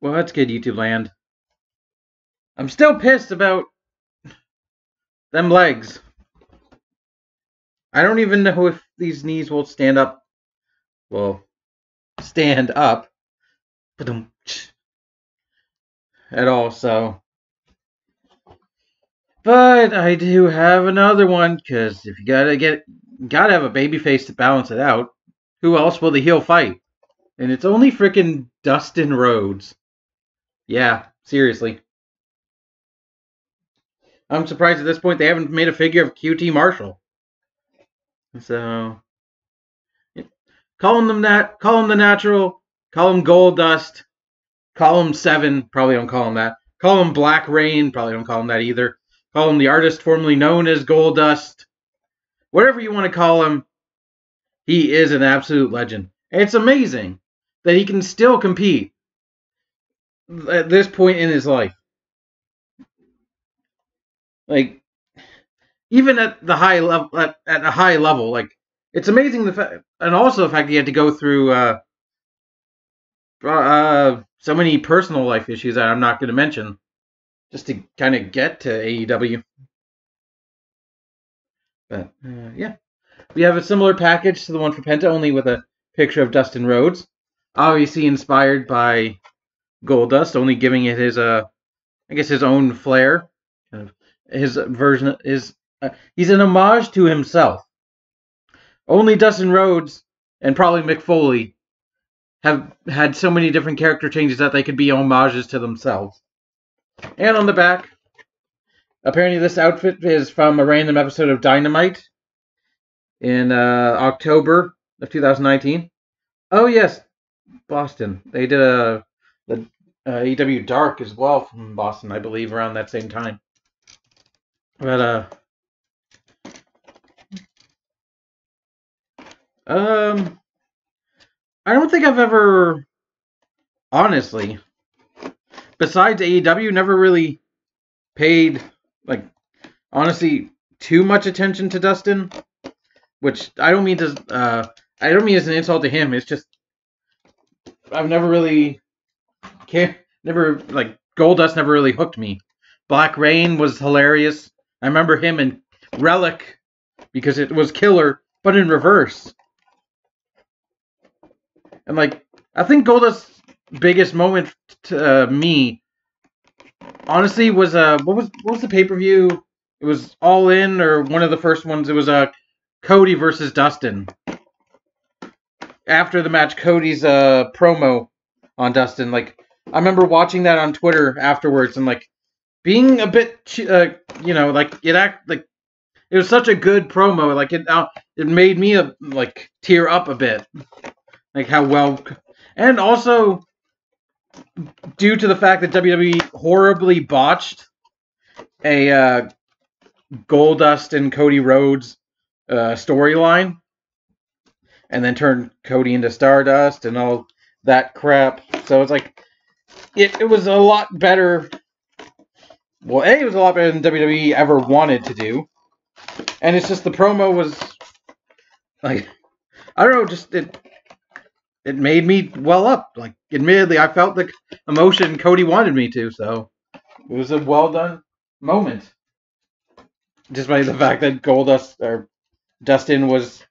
Well, that's good, YouTube land. I'm still pissed about them legs. I don't even know if these knees will stand up. Well, stand up. At all, so. But I do have another one, because if you gotta have a baby face to balance it out, who else will the heel fight? And it's only freaking Dustin Rhodes. Yeah, seriously. I'm surprised at this point they haven't made a figure of QT Marshall. So, call him the natural, call him Gold Dust, call him Seven, probably don't call him that. Call him Black Rain, probably don't call him that either. Call him the artist formerly known as Gold Dust. Whatever you want to call him, he is an absolute legend. And it's amazing that he can still compete at this point in his life. Like, even at the high level, at a high level, like, it's amazing the fact, and also the fact that he had to go through so many personal life issues that I'm not going to mention, just to kind of get to AEW. But yeah, we have a similar package to the one for Penta, only with a picture of Dustin Rhodes, obviously inspired by Goldust, only giving it his I guess his own flair. His version is he's an homage to himself. Only Dustin Rhodes and probably Mick Foley have had so many different character changes that they could be homages to themselves. And on the back, apparently this outfit is from a random episode of Dynamite in October of 2019. Oh yes, Boston. They did the AEW Dark as well from Boston, I believe, around that same time. But I don't think I've ever, honestly, besides AEW, never really paid, like, honestly, too much attention to Dustin, which I don't mean as an insult to him. It's just I've never really Goldust never really hooked me. Black Rain was hilarious. I remember him in Relic because it was killer, but in reverse. And like, I think Goldust's biggest moment to me, honestly, was what was the pay-per-view? It was All In, or one of the first ones. It was Cody versus Dustin. After the match, Cody's promo on Dustin, like, I remember watching that on Twitter afterwards and like being a bit, like it was such a good promo, like it made me like tear up a bit, like how well, and also due to the fact that WWE horribly botched a Goldust and Cody Rhodes storyline, and then turned Cody into Stardust and all that crap. So it's like it was a lot better. Well, it was a lot better than WWE ever wanted to do, and it's just the promo was like, I don't know, just it made me well up. Like, admittedly, I felt the emotion Cody wanted me to, so it was a well done moment. Despite the fact that Goldust or Dustin was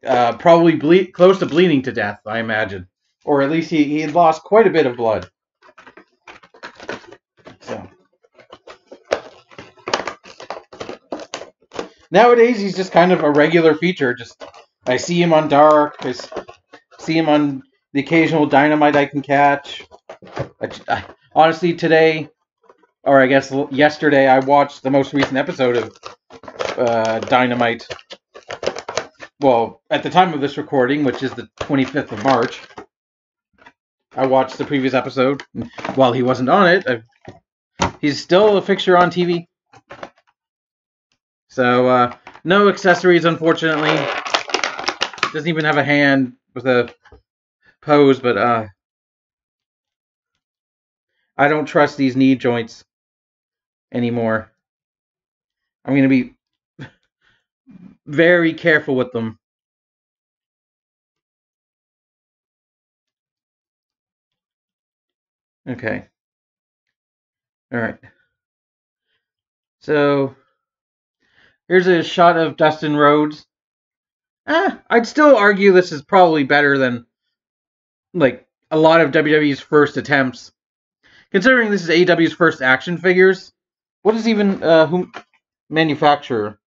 probably close to bleeding to death, I imagine, or at least he lost quite a bit of blood. So nowadays he's just kind of a regular feature. Just I see him on Dark. I see him on the occasional Dynamite I can catch. Honestly, today, or I guess yesterday, I watched the most recent episode of Dynamite. Well, at the time of this recording, which is the 25th of March, I watched the previous episode. While he wasn't on it, he's still a fixture on TV. So, no accessories, unfortunately. Doesn't even have a hand with a pose, but I don't trust these knee joints anymore. I'm going to be very careful with them. Okay. All right. So here's a shot of Dustin Rhodes. I'd still argue this is probably better than like a lot of WWE's first attempts. Considering this is AEW's first action figures, what is even who manufacturer?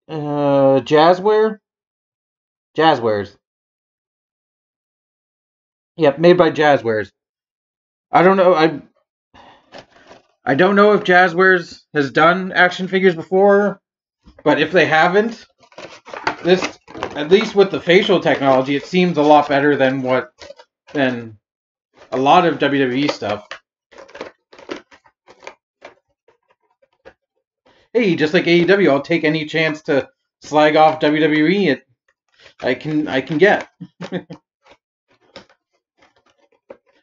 Jazzware? Jazzwares. Yep, made by Jazzwares. I don't know. I don't know if Jazzwares has done action figures before, but if they haven't, this, at least with the facial technology, it seems a lot better than a lot of WWE stuff. Hey, just like AEW, I'll take any chance to slag off WWE. I can get.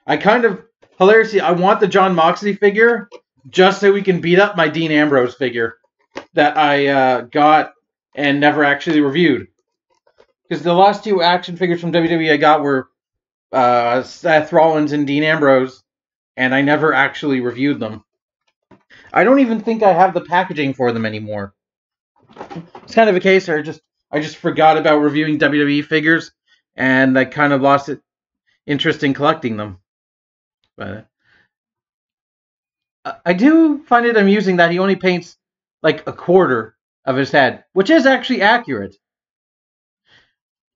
I kind of hilariously, I want the Jon Moxley figure just so we can beat up my Dean Ambrose figure that I got and never actually reviewed. Because the last two action figures from WWE I got were Seth Rollins and Dean Ambrose, and I never actually reviewed them. I don't even think I have the packaging for them anymore. It's kind of a case where I just forgot about reviewing WWE figures, and I kind of lost interest in collecting them. But I do find it amusing that he only paints like a quarter of his head, which is actually accurate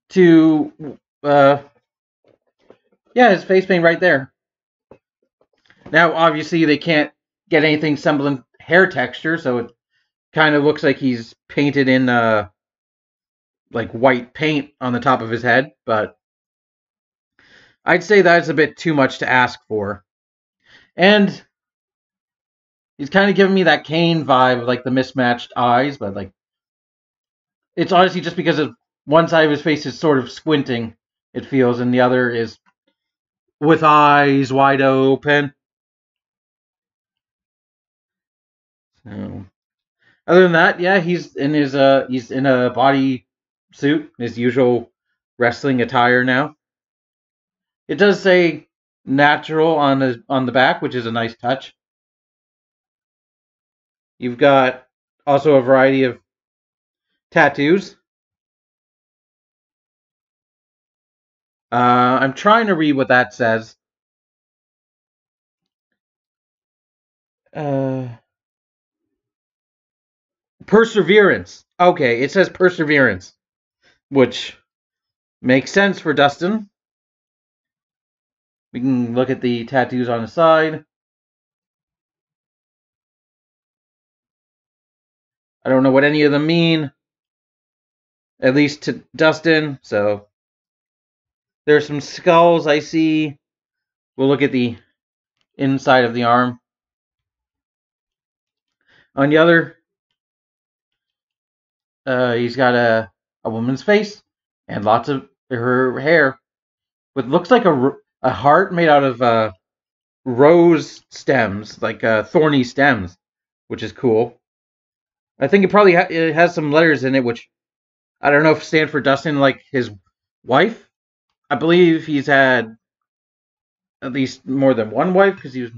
to his face paint right there. Now, obviously, they can't get anything semblant hair texture, so it kind of looks like he's painted in like white paint on the top of his head, but I'd say that's a bit too much to ask for. And he's kind of giving me that Kane vibe, like the mismatched eyes, but like it's honestly just because of one side of his face is sort of squinting, it feels, and the other is with eyes wide open. So, other than that, yeah, he's in a body suit, his usual wrestling attire now. It does say natural on the back, which is a nice touch. You've got also a variety of tattoos. I'm trying to read what that says. Perseverance. Okay, it says perseverance, which makes sense for Dustin. We can look at the tattoos on the side. I don't know what any of them mean, at least to Dustin. So there's some skulls I see. We'll look at the inside of the arm. On the other, he's got a woman's face and lots of her hair, with looks like a heart made out of rose stems, like thorny stems, which is cool. I think it probably it has some letters in it, which I don't know if stand for Dustin, like his wife. I believe he's had at least more than one wife because he was.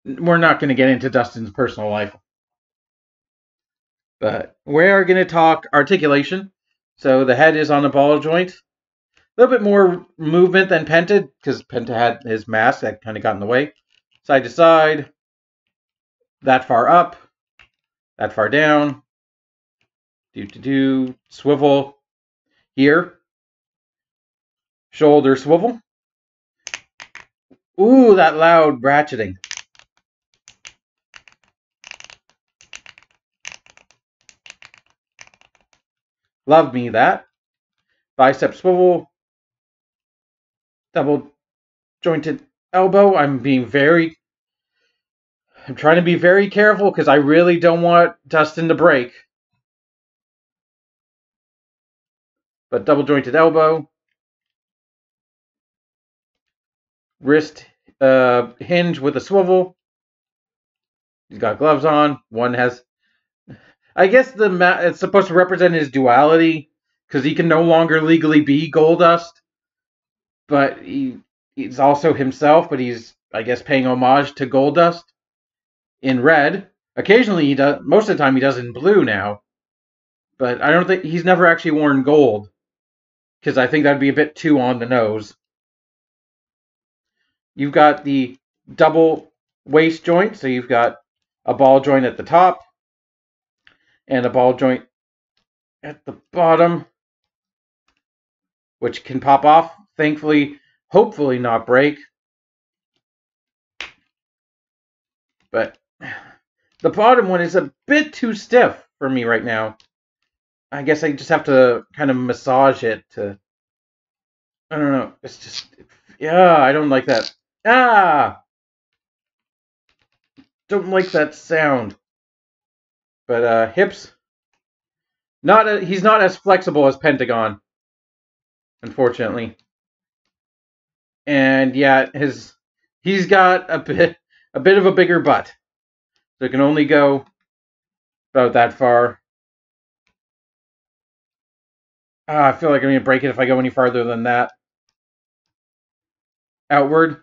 We're not going to get into Dustin's personal life, but we are going to talk articulation. So the head is on a ball joint. A little bit more movement than Penta, because Penta had his mask that kind of got in the way. Side to side, that far up, that far down. Swivel here. Shoulder swivel. Ooh, that loud ratcheting. Love me that. Bicep swivel. Double jointed elbow. I'm trying to be very careful because I really don't want Dustin to break. But double jointed elbow. Wrist hinge with a swivel. He's got gloves on. One has, I guess it's supposed to represent his duality because he can no longer legally be Goldust, but he's also himself, but he's, I guess, paying homage to Goldust in red. Occasionally he does. Most of the time he does in blue now, but I don't think he's never actually worn gold because I think that'd be a bit too on the nose. You've got the double waist joint, so you've got a ball joint at the top and a ball joint at the bottom, which can pop off. Thankfully, hopefully not break. But the bottom one is a bit too stiff for me right now. I guess I just have to kind of massage it to... I don't know. It's just... Yeah, I don't like that. Ah! Don't like that sound. But hips... he's not as flexible as Pentagon, unfortunately. And yeah, he's got a bit of a bigger butt. So it can only go about that far. I feel like I'm going to break it if I go any farther than that. Outward.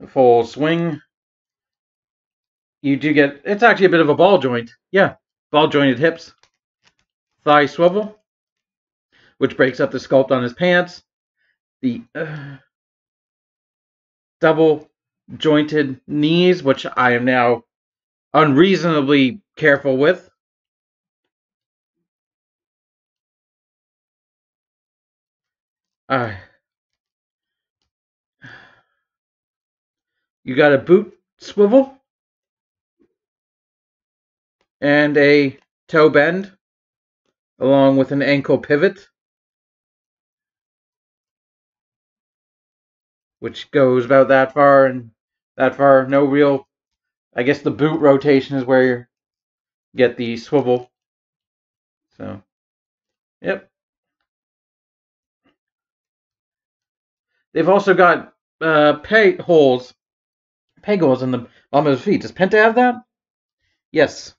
Full swing. You do get... It's actually a bit of a ball joint. Yeah. Ball jointed hips. Thigh swivel. Which breaks up the sculpt on his pants. The double jointed knees, which I am now unreasonably careful with. You got a boot swivel and a toe bend along with an ankle pivot, which goes about that far and that far. No real... I guess the boot rotation is where you get the swivel. So, yep. They've also got peg holes in the bottom of his feet. Does Penta have that? Yes.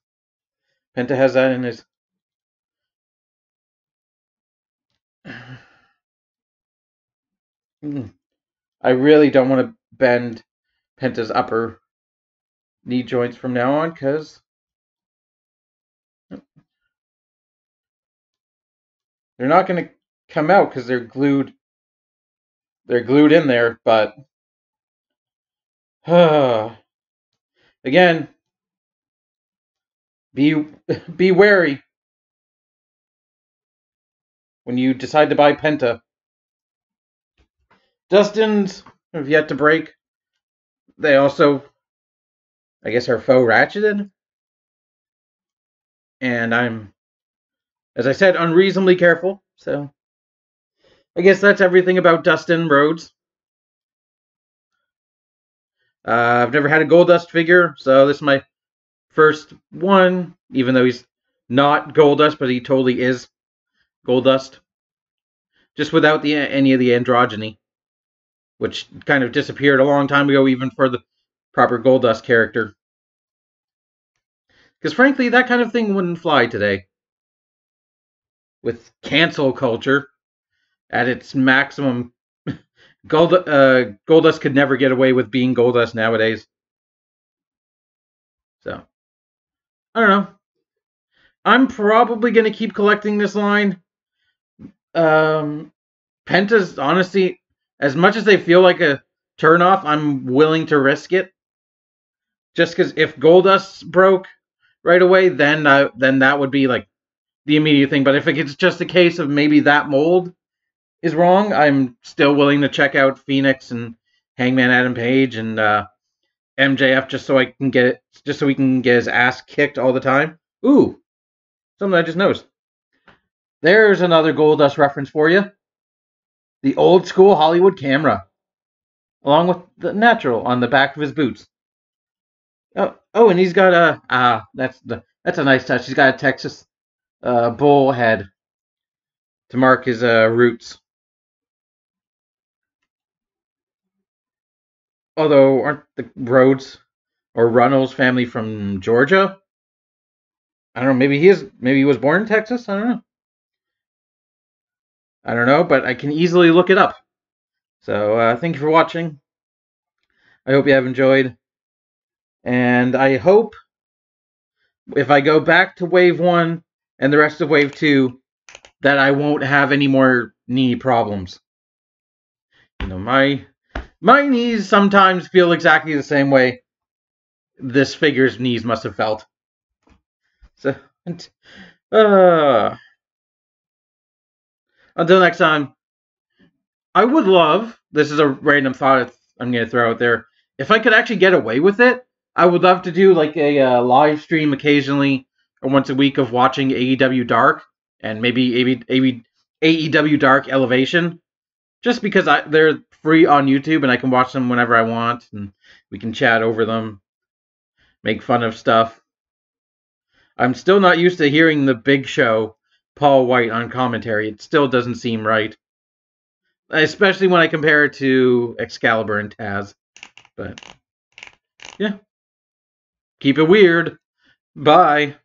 Penta has that in his... I really don't want to bend Penta's upper knee joints from now on, because they're not going to come out because they're glued. They're glued in there, but again, be wary when you decide to buy Penta. Dustin's have yet to break. They also, I guess, are faux ratcheted. And I'm, as I said, unreasonably careful. So I guess that's everything about Dustin Rhodes. I've never had a Goldust figure, so this is my first one, even though he's not Goldust, but he totally is Goldust. Just without any of the androgyny, which kind of disappeared a long time ago, even for the proper Goldust character. Because frankly, that kind of thing wouldn't fly today. With cancel culture at its maximum, Goldust could never get away with being Goldust nowadays. So, I don't know. I'm probably going to keep collecting this line. Penta's, honestly, as much as they feel like a turnoff, I'm willing to risk it. Just because if Goldust broke right away, then that would be like the immediate thing. But if it's just a case of maybe that mold is wrong, I'm still willing to check out Phoenix and Hangman Adam Page and MJF just so we can get his ass kicked all the time. Ooh, something I just noticed. There's another Goldust reference for you. The old school Hollywood camera, along with the natural on the back of his boots. Oh, and he's got that's a nice touch. He's got a Texas bull head to mark his roots. Although, aren't the Rhodes or Runnels family from Georgia? I don't know. Maybe he was born in Texas. I don't know. But I can easily look it up. So thank you for watching. I hope you have enjoyed. And I hope if I go back to Wave 1 and the rest of Wave 2, that I won't have any more knee problems. You know, my knees sometimes feel exactly the same way this figure's knees must have felt. So, until next time, I would love, this is a random thought I'm going to throw out there, if I could actually get away with it, I would love to do like a live stream occasionally or once a week of watching AEW Dark and maybe AEW Dark Elevation, just because they're free on YouTube and I can watch them whenever I want and we can chat over them, make fun of stuff. I'm still not used to hearing the Big Show, Paul White, on commentary. It still doesn't seem right. Especially when I compare it to Excalibur and Taz. But, yeah. Keep it weird. Bye.